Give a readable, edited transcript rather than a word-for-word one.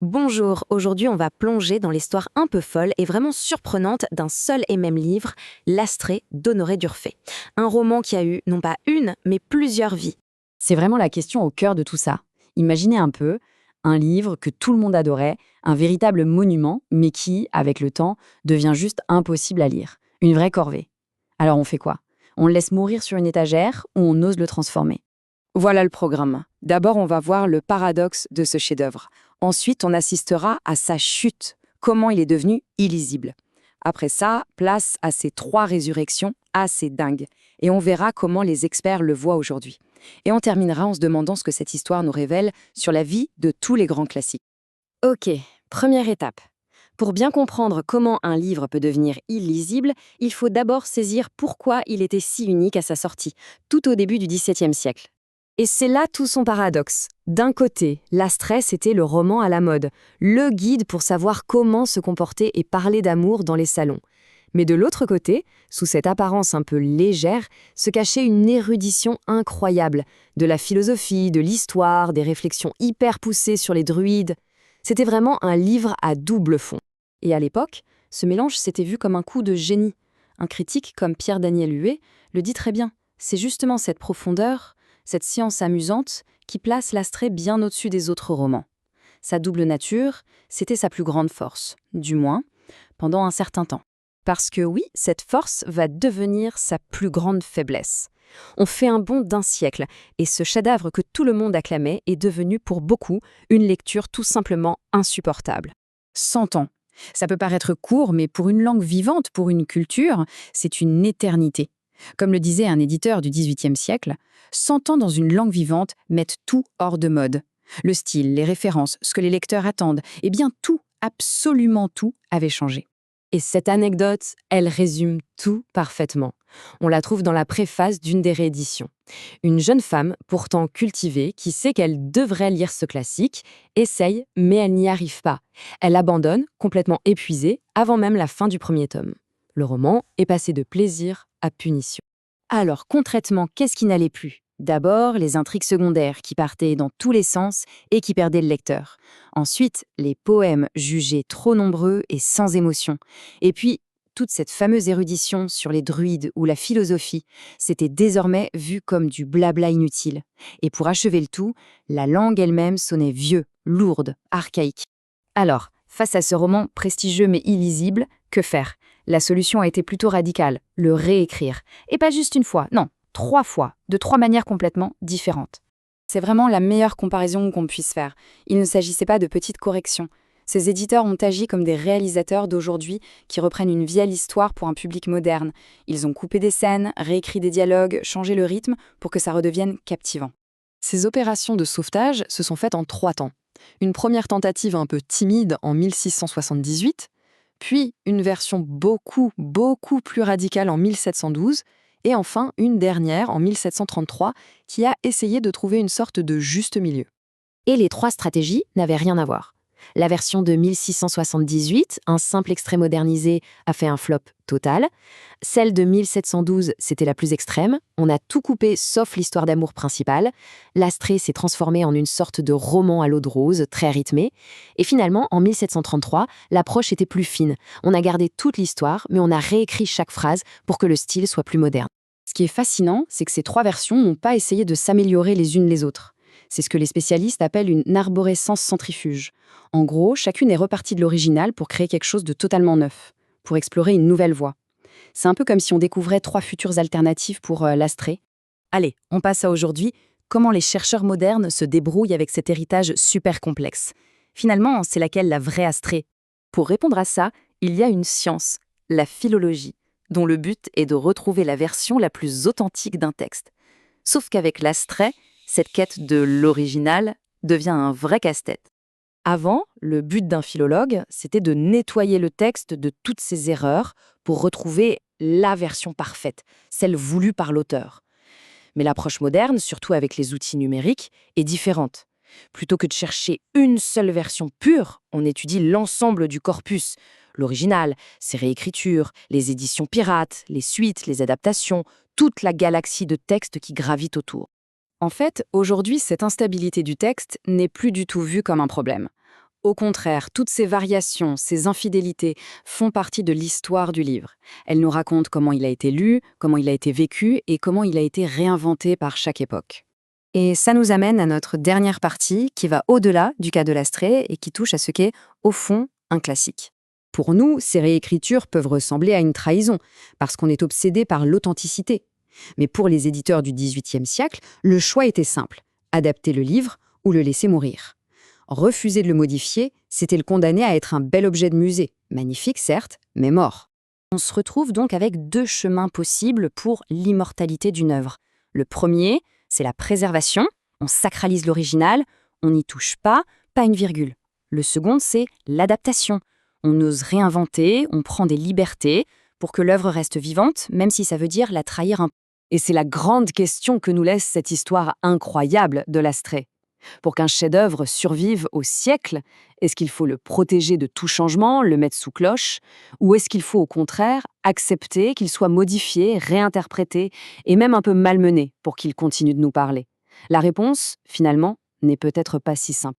Bonjour, aujourd'hui on va plonger dans l'histoire un peu folle et vraiment surprenante d'un seul et même livre, L'Astrée d'Honoré d'Urfé. Un roman qui a eu non pas une, mais plusieurs vies. C'est vraiment la question au cœur de tout ça. Imaginez un peu un livre que tout le monde adorait, un véritable monument, mais qui, avec le temps, devient juste impossible à lire. Une vraie corvée. Alors on fait quoi? On le laisse mourir sur une étagère ou on ose le transformer? Voilà le programme. D'abord, on va voir le paradoxe de ce chef-d'œuvre. Ensuite, on assistera à sa chute, comment il est devenu illisible. Après ça, place à ces 3 résurrections assez dingues. Et on verra comment les experts le voient aujourd'hui. Et on terminera en se demandant ce que cette histoire nous révèle sur la vie de tous les grands classiques. Ok, première étape. Pour bien comprendre comment un livre peut devenir illisible, il faut d'abord saisir pourquoi il était si unique à sa sortie, tout au début du XVIIe siècle. Et c'est là tout son paradoxe. D'un côté, L'Astrée, c'était le roman à la mode, le guide pour savoir comment se comporter et parler d'amour dans les salons. Mais de l'autre côté, sous cette apparence un peu légère, se cachait une érudition incroyable, de la philosophie, de l'histoire, des réflexions hyper poussées sur les druides. C'était vraiment un livre à double fond. Et à l'époque, ce mélange s'était vu comme un coup de génie. Un critique comme Pierre-Daniel Huet le dit très bien. C'est justement cette profondeur, cette science amusante, qui place L'Astrée bien au-dessus des autres romans. Sa double nature, c'était sa plus grande force, du moins, pendant un certain temps. Parce que oui, cette force va devenir sa plus grande faiblesse. On fait un bond d'un siècle, et ce chef-d'œuvre que tout le monde acclamait est devenu pour beaucoup une lecture tout simplement insupportable. 100 ans. Ça peut paraître court, mais pour une langue vivante, pour une culture, c'est une éternité. Comme le disait un éditeur du XVIIIe siècle, 100 ans dans une langue vivante mettent tout hors de mode. Le style, les références, ce que les lecteurs attendent, eh bien tout, absolument tout, avait changé. Et cette anecdote, elle résume tout parfaitement. On la trouve dans la préface d'une des rééditions. Une jeune femme, pourtant cultivée, qui sait qu'elle devrait lire ce classique, essaye, mais elle n'y arrive pas. Elle abandonne, complètement épuisée, avant même la fin du premier tome. Le roman est passé de plaisir à punition. Alors, concrètement, qu'est-ce qui n'allait plus? D'abord, les intrigues secondaires qui partaient dans tous les sens et qui perdaient le lecteur. Ensuite, les poèmes jugés trop nombreux et sans émotion. Et puis, toute cette fameuse érudition sur les druides ou la philosophie, c'était désormais vu comme du blabla inutile. Et pour achever le tout, la langue elle-même sonnait vieux, lourde, archaïque. Alors, face à ce roman prestigieux mais illisible, que faire? La solution a été plutôt radicale, le réécrire. Et pas juste une fois, non, 3 fois, de 3 manières complètement différentes. C'est vraiment la meilleure comparaison qu'on puisse faire. Il ne s'agissait pas de petites corrections. Ces éditeurs ont agi comme des réalisateurs d'aujourd'hui qui reprennent une vieille histoire pour un public moderne. Ils ont coupé des scènes, réécrit des dialogues, changé le rythme pour que ça redevienne captivant. Ces opérations de sauvetage se sont faites en 3 temps. Une première tentative un peu timide en 1678, puis une version beaucoup plus radicale en 1712, et enfin une dernière en 1733 qui a essayé de trouver une sorte de juste milieu. Et les 3 stratégies n'avaient rien à voir. La version de 1678, un simple extrait modernisé, a fait un flop total. Celle de 1712, c'était la plus extrême. On a tout coupé sauf l'histoire d'amour principale. L'Astrée s'est transformée en une sorte de roman à l'eau de rose, très rythmé. Et finalement, en 1733, l'approche était plus fine. On a gardé toute l'histoire, mais on a réécrit chaque phrase pour que le style soit plus moderne. Ce qui est fascinant, c'est que ces 3 versions n'ont pas essayé de s'améliorer les unes les autres. C'est ce que les spécialistes appellent une arborescence centrifuge. En gros, chacune est repartie de l'original pour créer quelque chose de totalement neuf, pour explorer une nouvelle voie. C'est un peu comme si on découvrait 3 futures alternatives pour L'Astrée. Allez, on passe à aujourd'hui, comment les chercheurs modernes se débrouillent avec cet héritage super complexe. Finalement, c'est laquelle la vraie Astrée? Pour répondre à ça, il y a une science, la philologie, dont le but est de retrouver la version la plus authentique d'un texte. Sauf qu'avec L'Astrée, cette quête de l'original devient un vrai casse-tête. Avant, le but d'un philologue, c'était de nettoyer le texte de toutes ses erreurs pour retrouver la version parfaite, celle voulue par l'auteur. Mais l'approche moderne, surtout avec les outils numériques, est différente. Plutôt que de chercher une seule version pure, on étudie l'ensemble du corpus. L'original, ses réécritures, les éditions pirates, les suites, les adaptations, toute la galaxie de textes qui gravitent autour. En fait, aujourd'hui, cette instabilité du texte n'est plus du tout vue comme un problème. Au contraire, toutes ces variations, ces infidélités font partie de l'histoire du livre. Elles nous racontent comment il a été lu, comment il a été vécu et comment il a été réinventé par chaque époque. Et ça nous amène à notre dernière partie qui va au-delà du cas de l'Astrée et qui touche à ce qu'est, au fond, un classique. Pour nous, ces réécritures peuvent ressembler à une trahison, parce qu'on est obsédé par l'authenticité. Mais pour les éditeurs du XVIIIe siècle, le choix était simple, adapter le livre ou le laisser mourir. Refuser de le modifier, c'était le condamner à être un bel objet de musée, magnifique certes, mais mort. On se retrouve donc avec deux chemins possibles pour l'immortalité d'une œuvre. Le premier, c'est la préservation, on sacralise l'original, on n'y touche pas une virgule. Le second, c'est l'adaptation. On ose réinventer, on prend des libertés pour que l'œuvre reste vivante, même si ça veut dire la trahir un peu. Et c'est la grande question que nous laisse cette histoire incroyable de l'Astrée. Pour qu'un chef-d'œuvre survive au siècle, est-ce qu'il faut le protéger de tout changement, le mettre sous cloche, ou est-ce qu'il faut au contraire accepter qu'il soit modifié, réinterprété et même un peu malmené pour qu'il continue de nous parler? La réponse, finalement, n'est peut-être pas si simple.